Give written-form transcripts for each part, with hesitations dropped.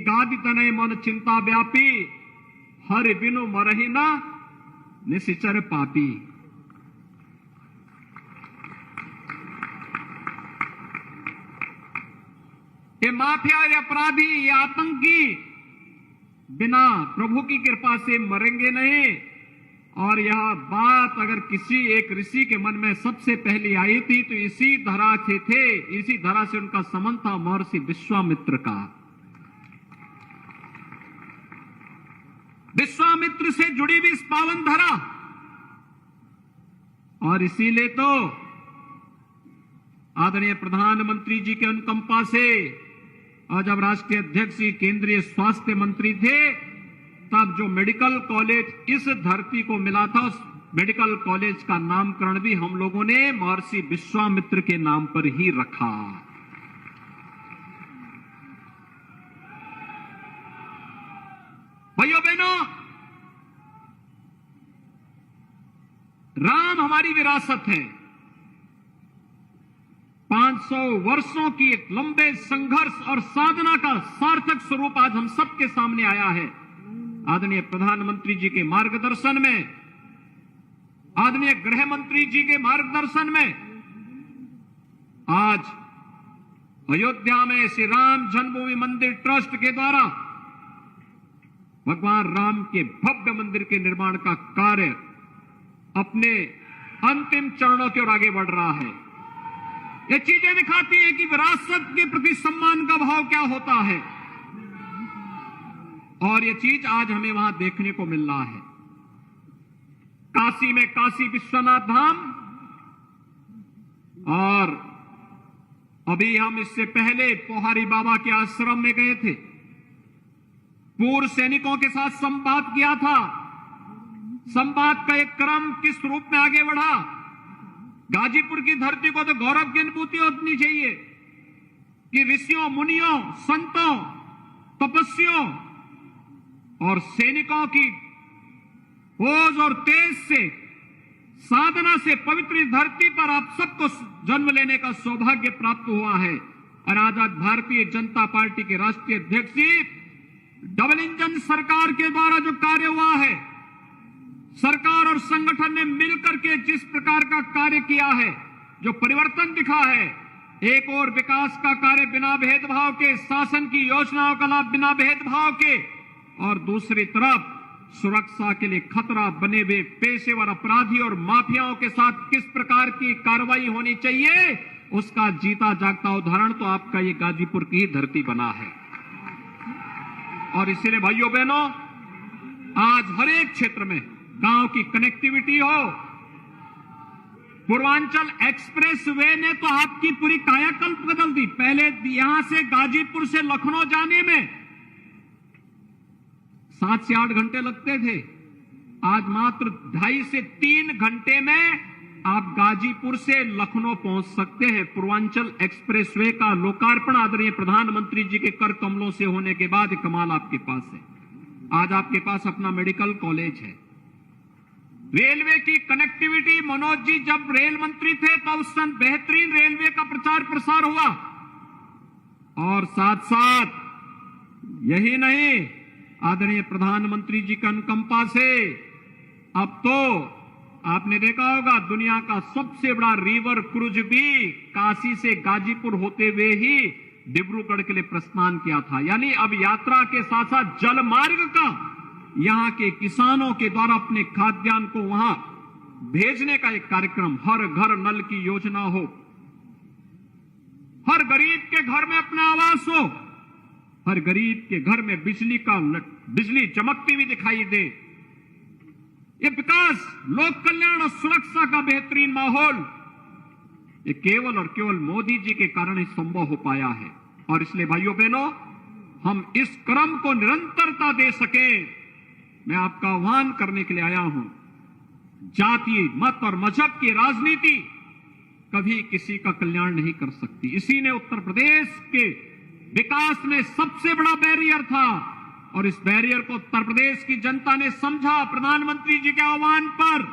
गादि तनय मन चिंता व्यापी, हरि बिनु मरहि न निशिचर पापी। ये माफिया, ये अपराधी, ये आतंकी बिना प्रभु की कृपा से मरेंगे नहीं। और यह बात अगर किसी एक ऋषि के मन में सबसे पहले आई थी तो इसी धरा से थे, इसी धरा से उनका संबंध था महर्षि विश्वामित्र का। विश्वामित्र से जुड़ी भी इस पावन धरा, और इसीलिए तो आदरणीय प्रधानमंत्री जी के अनुकंपा से और जब राष्ट्रीय अध्यक्ष केंद्रीय स्वास्थ्य मंत्री थे तब जो मेडिकल कॉलेज इस धरती को मिला था, उस मेडिकल कॉलेज का नामकरण भी हम लोगों ने महर्षि विश्वामित्र के नाम पर ही रखा। भाइयों बहनों, राम हमारी विरासत है। 500 वर्षों की एक लंबे संघर्ष और साधना का सार्थक स्वरूप आज हम सबके सामने आया है। आदरणीय प्रधानमंत्री जी के मार्गदर्शन में, आदरणीय गृह मंत्री जी के मार्गदर्शन में आज अयोध्या में श्री राम जन्मभूमि मंदिर ट्रस्ट के द्वारा भगवान राम के भव्य मंदिर के निर्माण का कार्य अपने अंतिम चरणों की ओर आगे बढ़ रहा है। ये चीजें दिखाती हैं कि विरासत के प्रति सम्मान का भाव क्या होता है, और ये चीज आज हमें वहां देखने को मिल रहा है। काशी में काशी विश्वनाथ धाम, और अभी हम इससे पहले पोहारी बाबा के आश्रम में गए थे, पूर्व सैनिकों के साथ संवाद किया था। संवाद का एक क्रम किस रूप में आगे बढ़ा। गाजीपुर की धरती को तो गौरव की अनुभूति होनी चाहिए कि ऋषियों, मुनियों, संतों, तपस्वियों और सैनिकों की ओज और तेज से, साधना से पवित्र इस धरती पर आप सबको जन्म लेने का सौभाग्य प्राप्त हुआ है। और आज भारतीय जनता पार्टी के राष्ट्रीय अध्यक्ष जी, डबल इंजन सरकार के द्वारा जो कार्य हुआ है, सरकार और संगठन ने मिलकर के जिस प्रकार का कार्य किया है, जो परिवर्तन दिखा है, एक और विकास का कार्य बिना भेदभाव के, शासन की योजनाओं का लाभ बिना भेदभाव के, और दूसरी तरफ सुरक्षा के लिए खतरा बने हुए पेशेवर अपराधी और माफियाओं के साथ किस प्रकार की कार्रवाई होनी चाहिए, उसका जीता जागता उदाहरण तो आपका ये गाजीपुर की धरती बना है। और इसीलिए भाइयों बहनों, आज हर एक क्षेत्र में गांव की कनेक्टिविटी हो, पूर्वांचल एक्सप्रेस वे ने तो आपकी पूरी कायाकल्प बदल दी। पहले यहां से गाजीपुर से लखनऊ जाने में 7 से 8 घंटे लगते थे, आज मात्र 2.5 से 3 घंटे में आप गाजीपुर से लखनऊ पहुंच सकते हैं। पूर्वांचल एक्सप्रेसवे का लोकार्पण आदरणीय प्रधानमंत्री जी के कर कमलों से होने के बाद कमाल आपके पास है। आज आपके पास अपना मेडिकल कॉलेज है। रेलवे की कनेक्टिविटी, मनोज जी जब रेल मंत्री थे तब उस समय बेहतरीन रेलवे का प्रचार प्रसार हुआ। और साथ साथ यही नहीं, आदरणीय प्रधानमंत्री जी की अनुकंपा से अब तो आपने देखा होगा दुनिया का सबसे बड़ा रिवर क्रूज भी काशी से गाजीपुर होते हुए ही डिब्रूगढ़ के लिए प्रस्थान किया था। यानी अब यात्रा के साथ साथ जल मार्ग का यहां के किसानों के द्वारा अपने खाद्यान्न को वहां भेजने का एक कार्यक्रम, हर घर नल की योजना हो, हर गरीब के घर में अपना आवास हो, हर गरीब के घर में बिजली चमकती हुई दिखाई दे। ये विकास, लोक कल्याण और सुरक्षा का बेहतरीन माहौल, ये केवल और केवल मोदी जी के कारण ही संभव हो पाया है। और इसलिए भाइयों बहनों, हम इस क्रम को निरंतरता दे सकें, मैं आपका आह्वान करने के लिए आया हूं। जाति, मत और मजहब की राजनीति कभी किसी का कल्याण नहीं कर सकती। इसी ने उत्तर प्रदेश के विकास में सबसे बड़ा बैरियर था, और इस बैरियर को उत्तर प्रदेश की जनता ने समझा। प्रधानमंत्री जी के आह्वान पर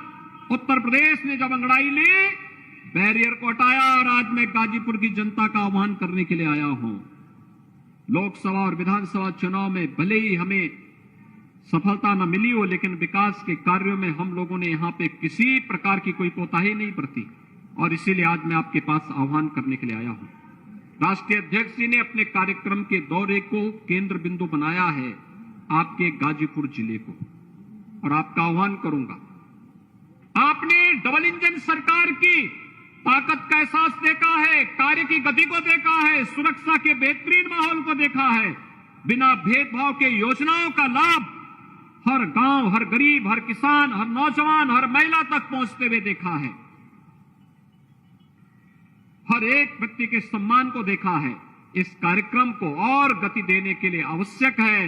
उत्तर प्रदेश ने जब अंगड़ाई ली, बैरियर को हटाया, और आज मैं गाजीपुर की जनता का आह्वान करने के लिए आया हूं लोकसभा और विधानसभा चुनाव में भले ही हमें सफलता न मिली हो, लेकिन विकास के कार्यों में हम लोगों ने यहां पे किसी प्रकार की कोई कोताही नहीं बरती, और इसीलिए आज मैं आपके पास आह्वान करने के लिए आया हूं। राष्ट्रीय अध्यक्ष जी ने अपने कार्यक्रम के दौरे को केंद्र बिंदु बनाया है आपके गाजीपुर जिले को, और आपका आह्वान करूंगा, आपने डबल इंजन सरकार की ताकत का एहसास देखा है, कार्य की गति को देखा है, सुरक्षा के बेहतरीन माहौल को देखा है, बिना भेदभाव के योजनाओं का लाभ हर गांव, हर गरीब, हर किसान, हर नौजवान, हर महिला तक पहुंचते हुए देखा है, हर एक व्यक्ति के सम्मान को देखा है। इस कार्यक्रम को और गति देने के लिए आवश्यक है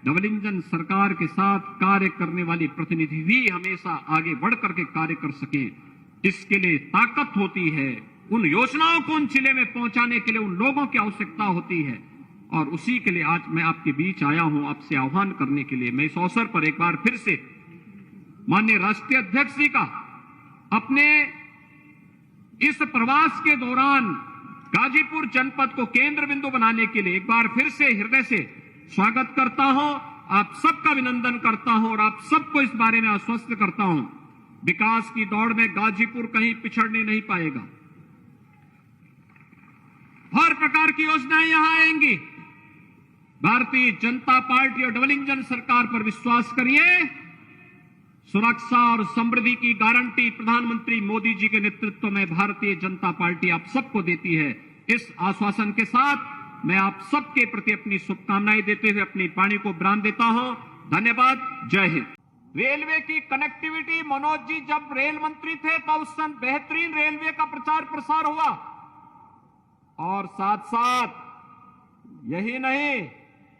डबल इंजन सरकार के साथ कार्य करने वाली प्रतिनिधि भी हमेशा आगे बढ़ करके कार्य कर सके। इसके लिए ताकत होती है, उन योजनाओं को उन जिले में पहुंचाने के लिए उन लोगों की आवश्यकता होती है, और उसी के लिए आज मैं आपके बीच आया हूं, आपसे आह्वान करने के लिए। मैं इस अवसर पर एक बार फिर से माननीय राष्ट्रीय अध्यक्ष जी का अपने इस प्रवास के दौरान गाजीपुर जनपद को केंद्र बिंदु बनाने के लिए एक बार फिर से हृदय से स्वागत करता हूं, आप सबका अभिनंदन करता हूं और आप सबको इस बारे में आश्वस्त करता हूं, विकास की दौड़ में गाजीपुर कहीं पिछड़ने नहीं पाएगा। हर प्रकार की योजनाएं यहां आएंगी। भारतीय जनता पार्टी और डबल इंजन सरकार पर विश्वास करिए। सुरक्षा और समृद्धि की गारंटी प्रधानमंत्री मोदी जी के नेतृत्व में भारतीय जनता पार्टी आप सबको देती है। इस आश्वासन के साथ मैं आप सबके प्रति अपनी शुभकामनाएं देते हुए अपनी वाणी को विराम देता हूं। धन्यवाद। जय हिंद। रेलवे की कनेक्टिविटी, मनोज जी जब रेल मंत्री थे तो उस समय बेहतरीन रेलवे का प्रचार प्रसार हुआ, और साथ साथ यही नहीं,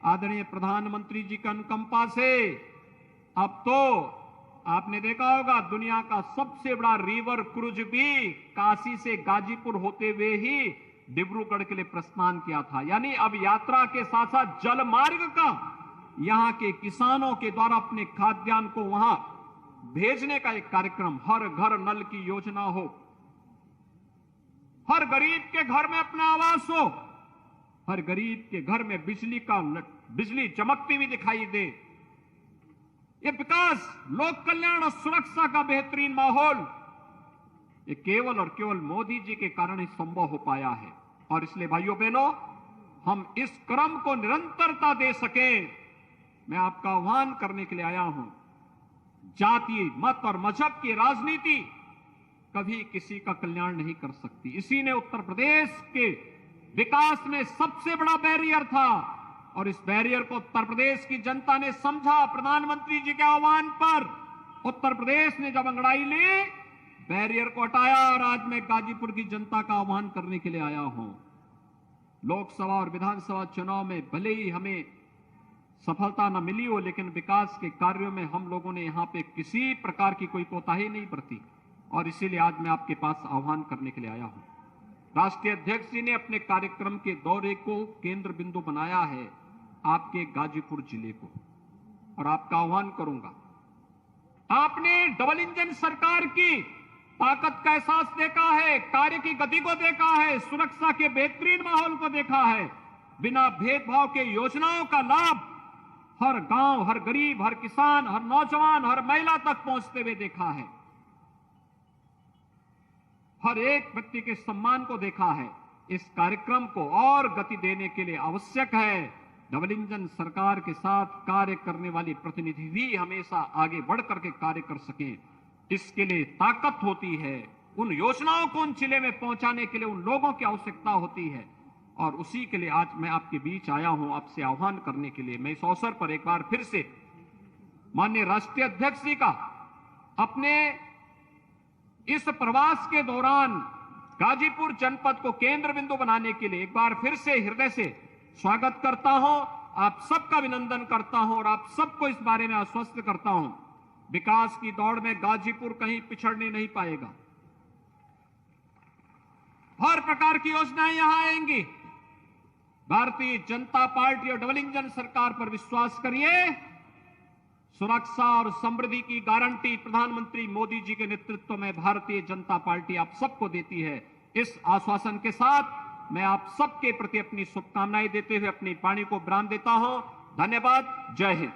आदरणीय प्रधानमंत्री जी की अनुकंपा से अब तो आपने देखा होगा दुनिया का सबसे बड़ा रिवर क्रूज भी काशी से गाजीपुर होते हुए ही डिब्रूगढ़ के लिए प्रस्थान किया था। यानी अब यात्रा के साथ साथ जल मार्ग का यहां के किसानों के द्वारा अपने खाद्यान्न को वहां भेजने का एक कार्यक्रम, हर घर नल की योजना हो, हर गरीब के घर में अपना आवास हो, हर गरीब के घर में बिजली चमकती हुई दिखाई दे। ये विकास, लोक कल्याण और सुरक्षा का बेहतरीन माहौल, ये केवल और केवल मोदी जी के कारण ही संभव हो पाया है। और इसलिए भाइयों बहनों, हम इस क्रम को निरंतरता दे सकें, मैं आपका आह्वान करने के लिए आया हूं। जाति, मत और मजहब की राजनीति कभी किसी का कल्याण नहीं कर सकती। इसी ने उत्तर प्रदेश के विकास में सबसे बड़ा बैरियर था, और इस बैरियर को उत्तर प्रदेश की जनता ने समझा। प्रधानमंत्री जी के आह्वान पर उत्तर प्रदेश ने जब अंगड़ाई ली, बैरियर को हटाया, और आज मैं गाजीपुर की जनता का आह्वान करने के लिए आया हूं। लोकसभा और विधानसभा चुनाव में भले ही हमें सफलता न मिली हो, लेकिन विकास के कार्यों में हम लोगों ने यहां पे किसी प्रकार की कोई कोताही नहीं बरती, और इसीलिए आज मैं आपके पास आह्वान करने के लिए आया हूं। राष्ट्रीय अध्यक्ष जी ने अपने कार्यक्रम के दौरे को केंद्र बिंदु बनाया है आपके गाजीपुर जिले को, और आपका आह्वान करूंगा, आपने डबल इंजन सरकार की ताकत का एहसास देखा है, कार्य की गति को देखा है, सुरक्षा के बेहतरीन माहौल को देखा है, बिना भेदभाव के योजनाओं का लाभ हर गांव, हर गरीब, हर किसान, हर नौजवान, हर महिला तक पहुंचते हुए देखा है, हर एक व्यक्ति के सम्मान को देखा है। इस कार्यक्रम को और गति देने के लिए आवश्यक है डबल इंजन सरकार के साथ कार्य करने वाली प्रतिनिधि भी हमेशा आगे बढ़ करके कार्य कर सकें। इसके लिए ताकत होती है, उन योजनाओं को उन जिले में पहुंचाने के लिए उन लोगों की आवश्यकता होती है, और उसी के लिए आज मैं आपके बीच आया हूं, आपसे आह्वान करने के लिए। मैं इस अवसर पर एक बार फिर से माननीय राष्ट्रीय अध्यक्ष जी का अपने इस प्रवास के दौरान गाजीपुर जनपद को केंद्र बिंदु बनाने के लिए एक बार फिर से हृदय से स्वागत करता हूं, आप सबका अभिनंदन करता हूं, और आप सबको इस बारे में आश्वस्त करता हूं, विकास की दौड़ में गाजीपुर कहीं पिछड़ने नहीं पाएगा। हर प्रकार की योजनाएं यहां आएंगी। भारतीय जनता पार्टी और डबल इंजन सरकार पर विश्वास करिए। सुरक्षा और समृद्धि की गारंटी प्रधानमंत्री मोदी जी के नेतृत्व में भारतीय जनता पार्टी आप सबको देती है। इस आश्वासन के साथ मैं आप सबके प्रति अपनी शुभकामनाएं देते हुए अपनी वाणी को विराम देता हूं। धन्यवाद। जय हिंद।